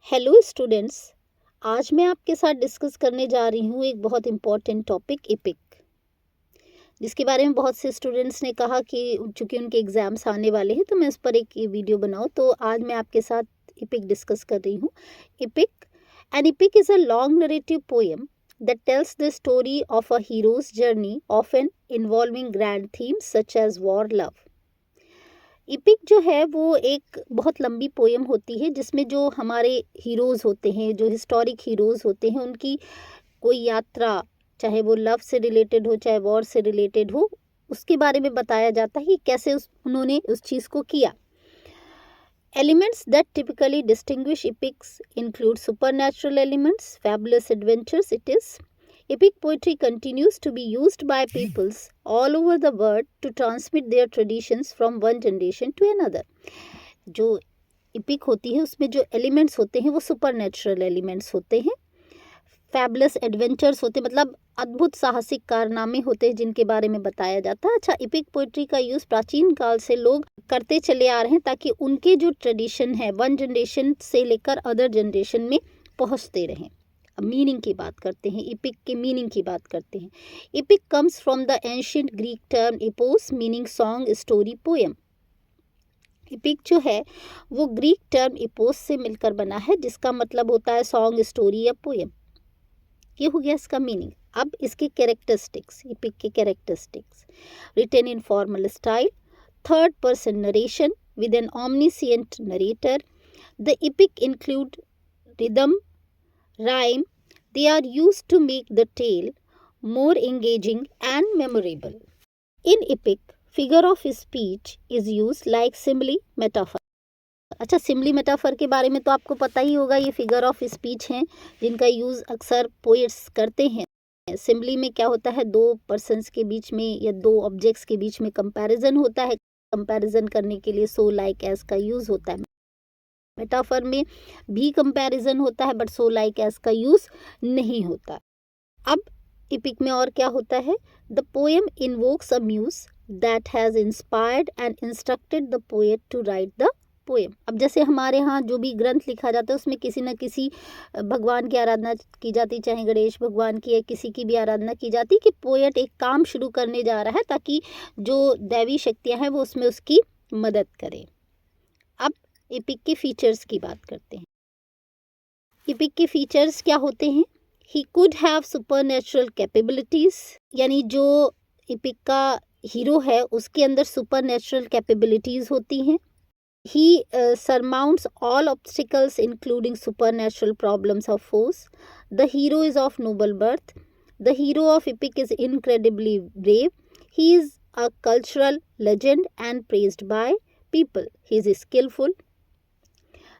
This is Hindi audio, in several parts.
Hello students. आज मैं आपके साथ डिस्कस करने जा रही हूँ एक बहुत इम्पॉर्टेंट टॉपिक एपिक, जिसके बारे में बहुत से स्टूडेंट्स ने कहा कि चूंकि उनके एग्ज़ाम्स आने वाले हैं तो मैं उस पर एक वीडियो बनाऊँ। तो आज मैं आपके साथ एपिक डिस्कस कर रही हूँ। Epic is a long narrative poem that tells the story of a hero's journey, often involving grand themes such as war, love. EPIC जो है वो एक बहुत लंबी पोएम होती है जिसमें जो हमारे हीरोज़ होते हैं, जो हिस्टोरिक हीरोज़ होते हैं, उनकी कोई यात्रा, चाहे वो लव से रिलेटेड हो चाहे वॉर से रिलेटेड हो, उसके बारे में बताया जाता है कि कैसे उन्होंने उस चीज़ को किया। Elements that typically distinguish epics include supernatural elements, fabulous adventures. Epic poetry continues to be used by peoples all over the world to transmit their traditions from one generation to another. जो epic होती है उसमें जो elements होते हैं वो supernatural elements होते हैं, फैबुलस एडवेंचर्स होते, मतलब अद्भुत साहसिक कारनामे होते हैं जिनके बारे में बताया जाता है। अच्छा, इपिक पोइट्री का यूज़ प्राचीन काल से लोग करते चले आ रहे हैं ताकि उनके जो ट्रेडिशन है वन जनरेशन से लेकर अदर जनरेशन में पहुंचते रहें। अब मीनिंग की बात करते हैं, इपिक के मीनिंग की बात करते हैं। Epic comes from the ancient Greek term epos meaning song story poem. Epic जो है वो ग्रीक टर्म इपोस से मिलकर बना है जिसका मतलब होता है सॉन्ग, स्टोरी या पोएम। ये हो गया इसका मीनिंग। अब इसके कैरेक्टरिस्टिक्स, इपिक के characteristics: written in formal style, third person narration with an omniscient narrator. The epic include rhythm, rhyme. They are used to make the tale more engaging and memorable. In epic, figure of speech is used like simile, metaphor. अच्छा, सिमली मेटाफर के बारे में तो आपको पता ही होगा। ये फिगर ऑफ स्पीच हैं जिनका यूज़ अक्सर पोएट्स करते हैं। सिमली में क्या होता है, दो पर्सन्स के बीच में या दो ऑब्जेक्ट्स के बीच में कंपैरिजन होता है। कंपैरिजन करने के लिए सो लाइक एज का यूज़ होता है। मेटाफर में भी कंपैरिजन होता है बट सो लाइक एज का यूज़ नहीं होता। अब इपिक में और क्या होता है, the poem invokes a muse that has inspired and instructed the poet to write the poem. अब जैसे हमारे यहाँ जो भी ग्रंथ लिखा जाता है उसमें किसी न किसी भगवान की आराधना की जाती, चाहे गणेश भगवान की या किसी की भी आराधना की जाती कि पोएट एक काम शुरू करने जा रहा है ताकि जो दैवी शक्तियाँ हैं वो उसमें उसकी मदद करें। अब एपिक के फीचर्स की बात करते हैं। एपिक के फीचर्स क्या होते हैं? He could have supernatural capabilities, यानी जो एपिक का हीरो है उसके अंदर सुपरनेचुरल कैपेबिलिटीज़ होती हैं। He surmounts all obstacles including supernatural problems of force. The hero is of noble birth. The hero of epic is incredibly brave. He is a cultural legend and praised by people. He is skillful.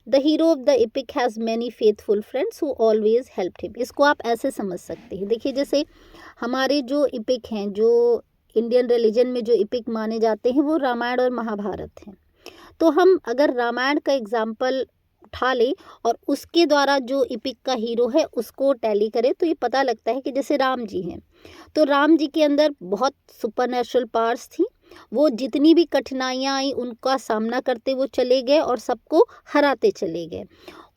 The hero of the epic has many faithful friends who always helped him. इसको आप ऐसे समझ सकते हैं। देखिए, जैसे हमारे जो इपिक हैं, जो इंडियन रिलीजन में जो इपिक माने जाते हैं वो रामायण और महाभारत हैं। तो हम अगर रामायण का एग्जाम्पल उठा लें और उसके द्वारा जो इपिक का हीरो है उसको टैली करें तो ये पता लगता है कि जैसे राम जी हैं, तो राम जी के अंदर बहुत सुपरनेचुरल पावर्स थी। वो जितनी भी कठिनाइयाँ आई उनका सामना करते वो चले गए और सबको हराते चले गए।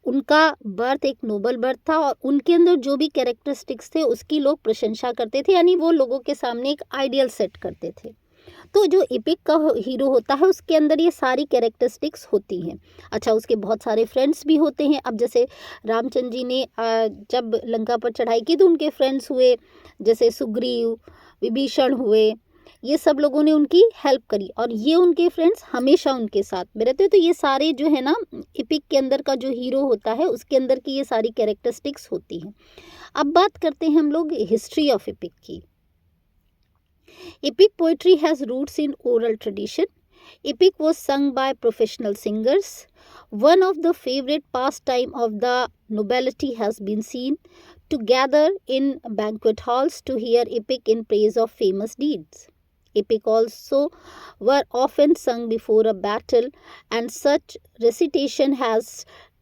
उनका बर्थ एक नोबल बर्थ था और उनके अंदर जो भी कैरेक्टरिस्टिक्स थे उसकी लोग प्रशंसा करते थे, यानी वो लोगों के सामने एक आइडियल सेट करते थे। तो जो एपिक का हीरो होता है उसके अंदर ये सारी कैरेक्टरिस्टिक्स होती हैं। अच्छा, उसके बहुत सारे फ्रेंड्स भी होते हैं। अब जैसे रामचंद्र जी ने जब लंका पर चढ़ाई की तो उनके फ्रेंड्स हुए, जैसे सुग्रीव, विभीषण हुए, ये सब लोगों ने उनकी हेल्प करी और ये उनके फ्रेंड्स हमेशा उनके साथ में रहते। तो ये सारे जो है ना, एपिक के अंदर का जो हीरो होता है उसके अंदर की ये सारी कैरेक्टरिस्टिक्स होती हैं। अब बात करते हैं हम लोग हिस्ट्री ऑफ एपिक की। Epic poetry has roots in oral tradition. Epic was sung by professional singers. One of the favorite pastime of the nobility has been seen to gather in banquet halls to hear epic in praise of famous deeds. Epic also were often sung before a battle, and such recitation has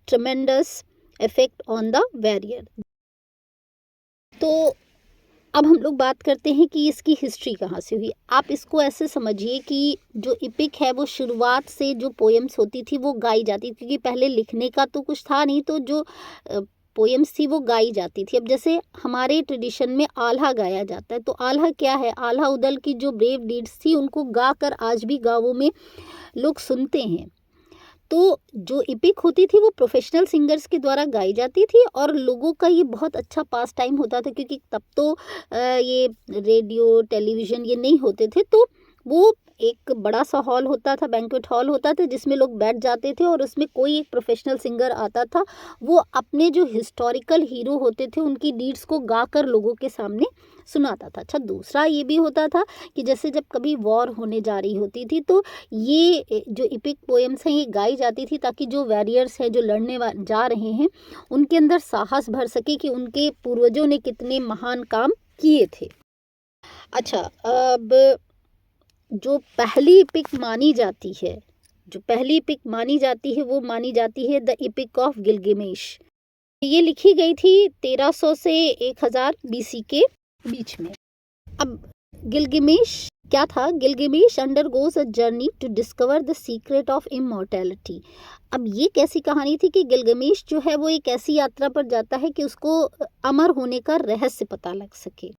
tremendous effect on the warrior. तो अब हम लोग बात करते हैं कि इसकी हिस्ट्री कहाँ से हुई। आप इसको ऐसे समझिए कि जो इपिक है वो शुरुआत से जो पोएम्स होती थी वो गाई जाती थी, क्योंकि पहले लिखने का तो कुछ था नहीं, तो जो पोएम्स थी वो गाई जाती थी। अब जैसे हमारे ट्रेडिशन में आल्हा गाया जाता है, तो आल्हा क्या है? आल्हा उदल की जो ब्रेव डीड्स थी उनको गा कर आज भी गाँवों में लोग सुनते हैं। तो जो इपिक होती थी वो प्रोफेशनल सिंगर्स के द्वारा गाई जाती थी और लोगों का ये बहुत अच्छा पास टाइम होता था, क्योंकि तब तो ये रेडियो टेलीविज़न ये नहीं होते थे। तो वो एक बड़ा सा हॉल होता था, बैंक्वेट हॉल होता था, जिसमें लोग बैठ जाते थे और उसमें कोई एक प्रोफेशनल सिंगर आता था। वो अपने जो हिस्टोरिकल हीरो होते थे उनकी डीड्स को गाकर लोगों के सामने सुनाता था। अच्छा, दूसरा ये भी होता था कि जैसे जब कभी वॉर होने जा रही होती थी तो ये जो इपिक पोएम्स हैं ये गाई जाती थी, ताकि जो वॉरियर्स हैं, जो लड़ने जा रहे हैं, उनके अंदर साहस भर सके कि उनके पूर्वजों ने कितने महान काम किए थे। अच्छा, अब जो पहली इपिक मानी जाती है, वो मानी जाती है द इपिक ऑफ गिलगिमेश। ये लिखी गई थी 1300 से 1000 बीसी के बीच में। अब गिलगिमेश क्या था? Gilgamesh undergoes a journey to discover the secret of immortality. अब ये कैसी कहानी थी कि गिलगिमेश जो है वो एक ऐसी यात्रा पर जाता है कि उसको अमर होने का रहस्य पता लग सके।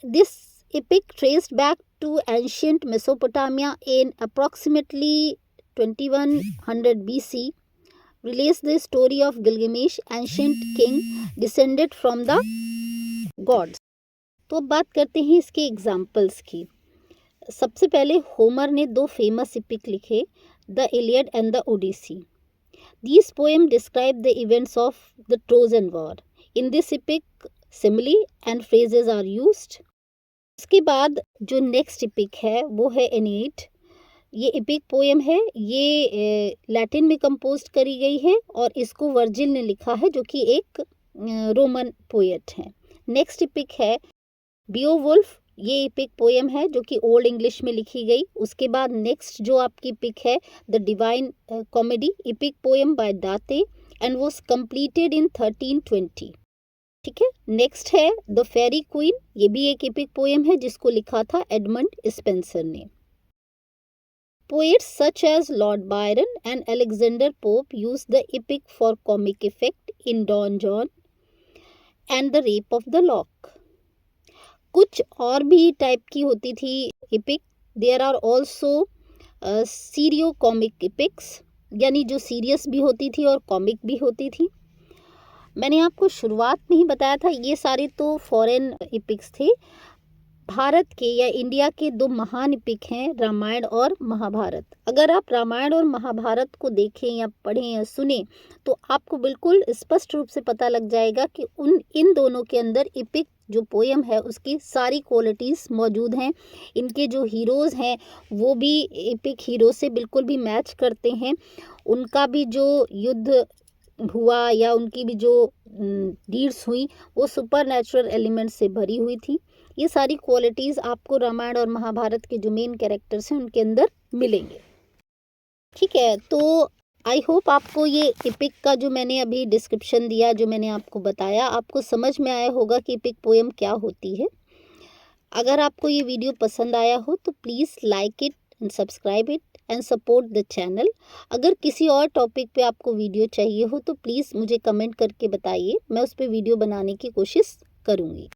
This epic traced back to ancient Mesopotamia in approximately 2100 BC, relates the story of Gilgamesh, ancient king descended from the gods. तो अब बात करते हैं इसके एग्जाम्पल्स की। सबसे पहले होमर ने 2 फेमस इपिक लिखे, the Iliad and the Odyssey. These poems describe the events of the Trojan War. In this epic, simile and phrases are used. उसके बाद जो नेक्स्ट इपिक है वो है एनीट। ये इपिक पोएम है, ये लैटिन में कंपोज करी गई है और इसको वर्जिल ने लिखा है, जो कि एक रोमन पोएट है। नेक्स्ट इपिक है बियोवुल्फ। ये इपिक पोएम है जो कि ओल्ड इंग्लिश में लिखी गई। उसके बाद नेक्स्ट जो आपकी इपिक है the divine comedy, EPIC poem by Date and was completed in 1320। ठीक है। नेक्स्ट है द फेरी क्वीन। ये भी एक एपिक पोएम है जिसको लिखा था एडमंड स्पेंसर ने। Poets such as Lord Byron and Alexander Pope used the epic for comic effect in Don John and the Rape of the Lock. कुछ और भी टाइप की होती थी epic. There are also सीरियो comic epics, यानी जो सीरियस भी होती थी और कॉमिक भी होती थी। मैंने आपको शुरुआत में ही बताया था ये सारे तो फॉरेन इपिक्स थे। भारत के या इंडिया के 2 महान इपिक हैं रामायण और महाभारत। अगर आप रामायण और महाभारत को देखें या पढ़ें या सुने तो आपको बिल्कुल स्पष्ट रूप से पता लग जाएगा कि इन दोनों के अंदर इपिक जो पोएम है उसकी सारी क्वालिटीज़ मौजूद हैं। इनके जो हीरोज़ हैं वो भी इपिक हीरो से बिल्कुल भी मैच करते हैं। उनका भी जो युद्ध हुआ या उनकी भी जो डीड्स हुई वो सुपर नेचुरल एलिमेंट से भरी हुई थी। ये सारी क्वालिटीज़ आपको रामायण और महाभारत के जो मेन कैरेक्टर्स हैं उनके अंदर मिलेंगे। ठीक है, तो आई होप आपको ये इपिक का जो मैंने अभी डिस्क्रिप्शन दिया, जो मैंने आपको बताया, आपको समझ में आया होगा कि इपिक पोएम क्या होती है। अगर आपको ये वीडियो पसंद आया हो तो please like it and subscribe it and support the channel. अगर किसी और टॉपिक पे आपको वीडियो चाहिए हो तो प्लीज़ मुझे कमेंट करके बताइए, मैं उस पर वीडियो बनाने की कोशिश करूँगी।